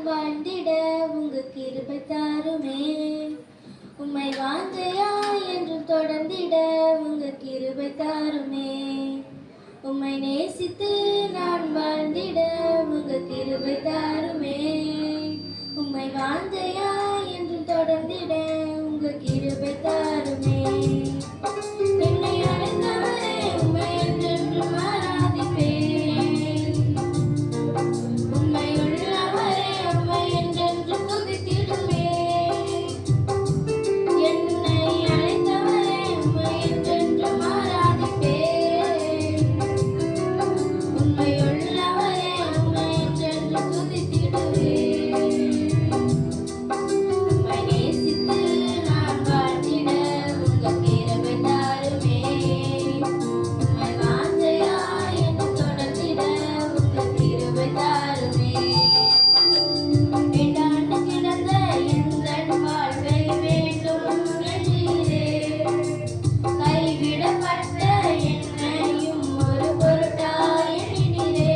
வாழ்ந்திட உங்க கிருபை தாருமே. உம்மை வாஞ்சையாய் என்றும் தொடர்ந்திட உங்க கிருபை தாருமே. உம்மை நேசித்து நான் வாழ்ந்திட உங்க கிருபை தாருமே. உம்மை வாஞ்சையாய் என்றும் தொடர்ந்திட உங்க கிருபை தாருமே. என்னை அழைத்தவரே உம்மை என்றென்றும் ஆராதிப்பேன். உம்மை உள்ளவரே உம்மை என்றென்றும் துதித்திடுவேன். என்னை அழைத்தவரே உம்மை என்றென்றும் ஆராதிப்பேன். உம்மை உள்ளவரே உம்மை என்றென்றும் துதித்திடுவேன். உம்மை நேசித்து நான் வாழ்ந்திட உங்க கிருபை தாருமே. உம்மை வாஞ்சையாய் என்றும் தொடர்ந்திட உங்க கிருபை தாருமே. வேண்டாண்டு கிடந்த எந்தன் வாழ்வை வேண்டும் என்றீரே. கைவிடப்பட்ட என்னையும் ஒரு பொருட்டாய் எண்ணினீரே.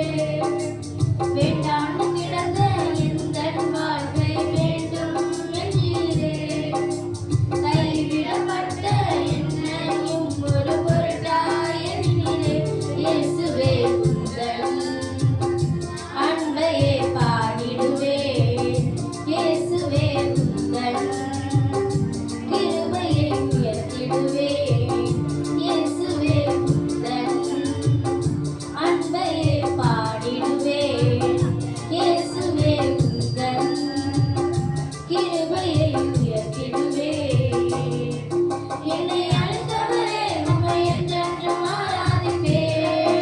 வேண்டாண்டு கிடந்த எந்தன் வாழ்வை வேண்டும் என்றீரே. கைவிடப்பட்ட என்னையும் ஒரு பொருட்டாய் எண்ணினீரே. இயேசுவே உந்தன் அன்பையே பாடிடுவேன். இயேசுவே உந்தன் கிருபையை உயர்த்திடுவேன். இயேசுவே உந்தன் அன்பையே பாடிடுவேன். இயேசுவே உந்தன் கிருபையை உயர்த்திடுவேன். என்னை அழைத்தவரே உம்மை என்றென்றும் ஆராதிப்பேன்.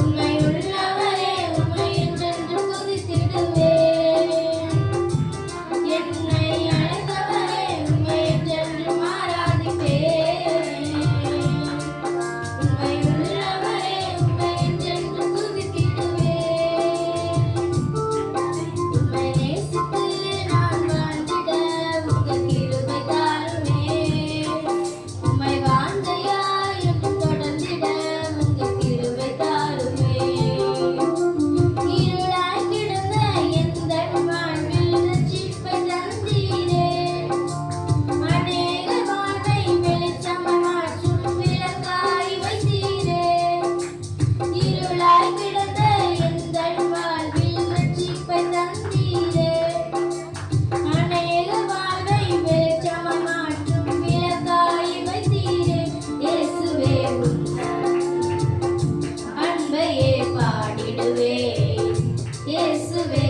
உம்மை உள்ளவரே உம்மை என்றென்றும் துதித்திடுவேன். என்னை அழைத்தவரே உம்மை என்றென்றும் ஆராதிப்பேன். உம்மை உள்ளவரே உம்மை என்றென்றும் துதித்திடுவேன். உம்மை நேசித்து நான் வாழ்ந்திட உங்க கிருபை தாருமே. உம்மை வாஞ்சையாய் என்றும் தொடர்ந்திட உங்க கிருபை தாருமே. இருளாய் கிடந்த எந்தன் வாழ்வில் ரட்சிப்பை தந்தீரே. அநேக வாழ்வை வெளிச்சமாய் மாற்றும் விளக்காய் வைத்தீரே. இருளாய் கிடந்த எந்தன் வாழ்வில் ரட்சிப்பை தந்தீரே. அநேக வாழ்வை வெளிச்சமாய் மாற்றும் விளக்காய் வைத்தீரே. இயேசுவே உந்தன் அன்பையே பாடிடுவேன். இயேசுவே